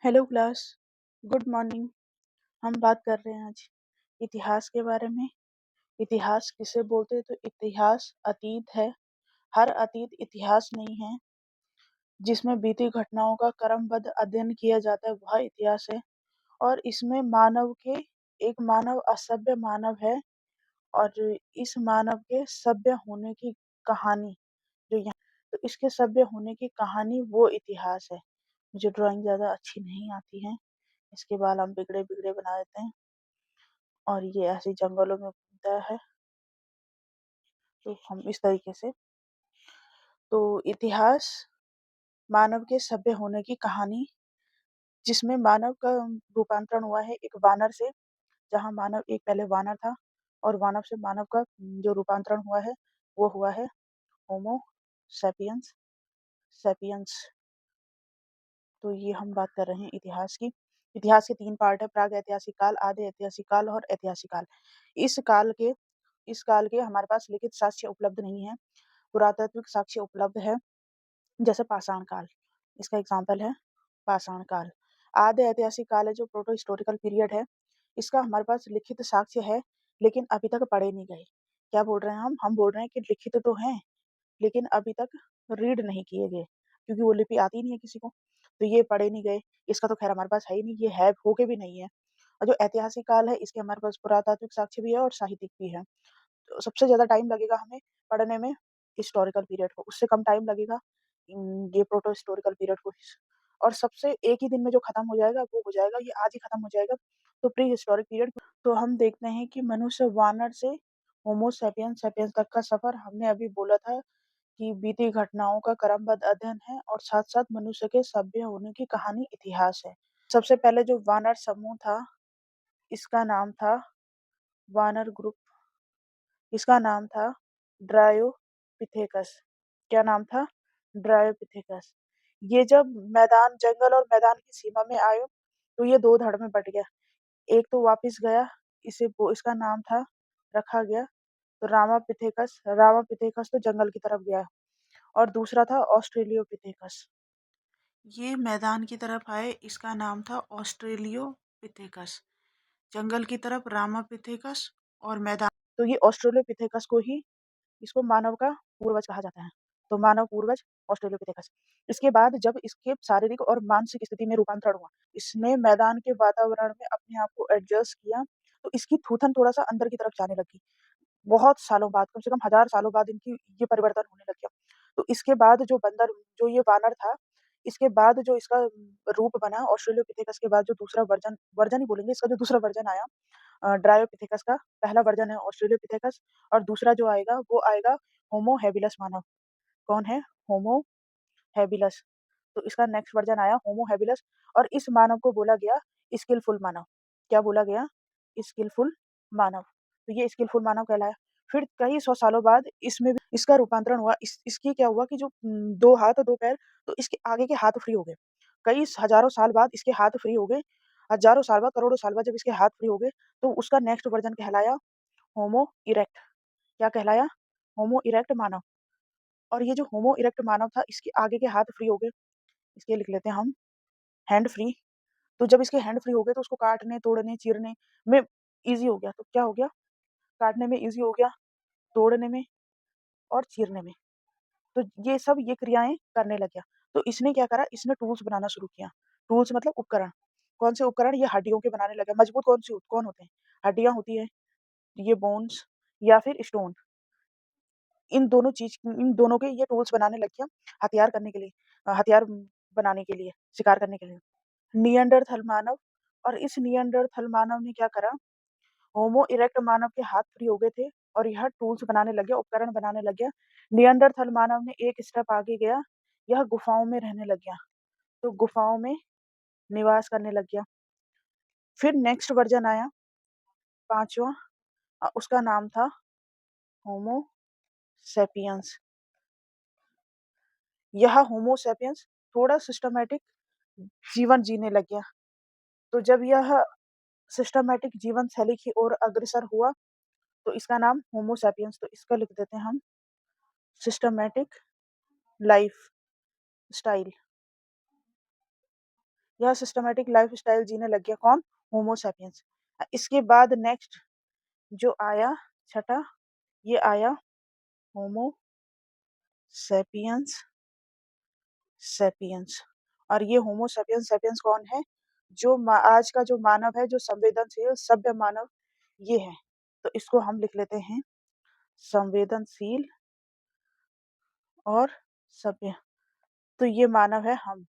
Hello class. Good morning. हम बात कर रहे हैं आज इतिहास के बारे में। इतिहास किसे बोलते हैं? तो इतिहास अतीत है। हर अतीत इतिहास नहीं है। जिसमें बीती घटनाओं का क्रमबद्ध अध्ययन किया जाता है वह इतिहास है। और इसमें मानव के एक मानव असभ्य मानव है और इस मानव के सभ्य होने की कहानी जो यहाँ तो इसके सभ्य होने की कहानी वो इतिहास है। मुझे ड्राइंग ज्यादा अच्छी नहीं आती है। इसके बाल हम बिगड़े बिगड़े बना देते हैं और ये ऐसे जंगलों में घूमता है। तो हम इस तरीके से तो इतिहास मानव के सभ्य होने की कहानी जिसमें मानव का रूपांतरण हुआ है एक वानर से। जहाँ मानव एक पहले वानर था और वानर से मानव का जो रूपांतरण हुआ है वो हुआ है होमो सैपियंस सैपियंस। तो ये हम बात कर रहे हैं इतिहास की। इतिहास के 3 पार्ट है: प्राग ऐतिहासिक काल, आदि ऐतिहासिक काल और ऐतिहासिक काल। इस काल के इस काल के हमारे पास लिखित साक्ष्य उपलब्ध नहीं है। पुरातात्विक साक्ष्य उपलब्ध है, जैसे पाषाण काल। इसका एग्जाम्पल है पाषाण काल। आद्य ऐतिहासिक काल है जो प्रोटो हिस्टोरिकल पीरियड है। इसका हमारे पास लिखित साक्ष्य है लेकिन अभी तक पढ़े नहीं गए। क्या बोल रहे हैं हम बोल रहे हैं कि लिखित तो हैं लेकिन अभी तक रीड नहीं किए गए क्योंकि वो लिपि आती नहीं है किसी को, तो ये पढ़े नहीं गए। इसका तो खैर हमारे पास है ही नहीं, ये है होके भी नहीं है। और जो ऐतिहासिक काल है इसके हमारे पास पुरातात्विक साक्ष्य भी है और साहित्यिक भी है। तो सबसे ज्यादा टाइम लगेगा हमें पढ़ने में हिस्टोरिकल पीरियड को, उससे कम टाइम लगेगा ये प्रोटो हिस्टोरिकल पीरियड को। और सबसे एक ही दिन में जो खत्म हो जाएगा वो हो जाएगा, ये आज ही खत्म हो जाएगा, तो प्री हिस्टोरिक पीरियड। तो हम देखते हैं कि मनुष्य वानर से होमो सैपियंस सैपियंस तक का सफर हमने अभी बोला था कि बीती घटनाओं का क्रमबद्ध अध्ययन है और साथ साथ मनुष्य के सभ्य होने की कहानी इतिहास है। सबसे पहले जो वानर समूह था इसका नाम था वानर ग्रुप। इसका नाम था ड्रायोपिथेकस। क्या नाम था? ड्रायोपिथेकस। ये जब मैदान जंगल और मैदान की सीमा में आए तो ये दो धड़ में बट गया। एक तो वापिस गया, इसका नाम था रखा गया तो रामापिथेकस। रामापिथेकस तो जंगल की तरफ गया और दूसरा था ऑस्ट्रेलियोपिथेकस। ये मैदान की तरफ आए, इसका नाम था ऑस्ट्रेलियोपिथेकस। जंगल की तरफ रामापिथेकस और मैदान, तो ये ऑस्ट्रेलियोपिथेकस को ही इसको मानव का पूर्वज कहा जाता है। तो मानव पूर्वज ऑस्ट्रेलियोपिथेकस। इसके बाद जब इसके शारीरिक और मानसिक स्थिति में रूपांतरण हुआ, इसने मैदान के वातावरण में अपने आप को एडजस्ट किया, तो इसकी थूथन थोड़ा सा अंदर की तरफ जाने लगी। बहुत सालों बाद, कम से कम 1000 सालों बाद इनकी ये परिवर्तन होने लग गया। तो इसके बाद जो ये वानर था, इसके बाद जो इसका रूप बना ऑस्ट्रेलियोपिथेकस के बाद जो दूसरा वर्जन वर्जन ही बोलेंगे, इसका जो दूसरा वर्जन आया ड्रायोपिथेकस का। पहला वर्जन है ऑस्ट्रेलियोपिथेकस और दूसरा जो आएगा वो आएगा होमो हैबिलस मानव। कौन है? होमो हैबिलस। तो इसका नेक्स्ट वर्जन आया होमो हैबिलस और इस मानव को बोला गया स्किलफुल मानव। क्या बोला गया? स्किलफुल मानव। तो ये स्किलफुल मानव कहलाया। फिर कई सौ सालों बाद इसमें भी इसका रूपांतरण हुआ। इसकी क्या हुआ कि जो दो हाथ और दो पैर, तो इसके आगे के हाथ फ्री हो गए। कई हजारों साल बाद इसके हाथ फ्री हो गए। हजारों साल बाद, करोड़ों साल बाद जब इसके हाथ फ्री हो गए तो उसका नेक्स्ट वर्जन कहलाया होमो इरेक्ट। क्या कहलाया? होमो इरेक्ट मानव। और ये जो होमो इरेक्ट मानव था इसके आगे के हाथ फ्री हो गए। इसके लिख लेते हैं हम हैंड फ्री। तो जब इसके हैंड फ्री हो गए तो उसको काटने तोड़ने चीरने में इजी हो गया। तो क्या हो गया? काटने में इजी हो गया, तोड़ने में और चीरने में। तो ये क्रियाएं करने लग गया। तो इसने क्या करा? इसने टूल्स बनाना शुरू किया। टूल्स मतलब उपकरण। कौन से उपकरण? ये हड्डियों के बनाने लगा। मजबूत कौन होते हैं? हड्डियां होती है, ये बोन्स या फिर स्टोन। इन दोनों के ये टूल्स बनाने लग गया हथियार करने के लिए, हथियार बनाने के लिए, शिकार करने के लिए। निएंडरथल मानव। और इस निएंडरथल मानव ने क्या करा? होमो इरेक्ट मानव के हाथ फ्री हो गए थे और यह टूल्स बनाने लग गया, उपकरण बनाने लग गया। निएंडरथल मानव ने एक स्टेप आगे गया, यह गुफाओं में रहने लग गया। तो गुफाओं में निवास करने लग गया। फिर नेक्स्ट वर्जन आया, पांचवा, उसका नाम था होमो सेपियंस। यह होमो सेपियंस थोड़ा सिस्टमैटिक जीवन जीने लग गया। तो जब यह सिस्टमैटिक जीवन शैली की ओर अग्रसर हुआ तो इसका नाम होमो सैपियंस। तो इसका लिख देते हैं हम सिस्टमैटिक लाइफ स्टाइल। यह सिस्टमैटिक लाइफ़स्टाइल जीने लग गया कौन? Homo sapiens. इसके बाद नेक्स्ट जो आया छठा, ये आया होमो सैपियंस सैपियंस। और ये होमो सैपियंस सैपियंस कौन है? जो आज का जो मानव है, जो संवेदनशील सभ्य मानव ये है। तो इसको हम लिख लेते हैं संवेदनशील और सभ्य। तो ये मानव है हम।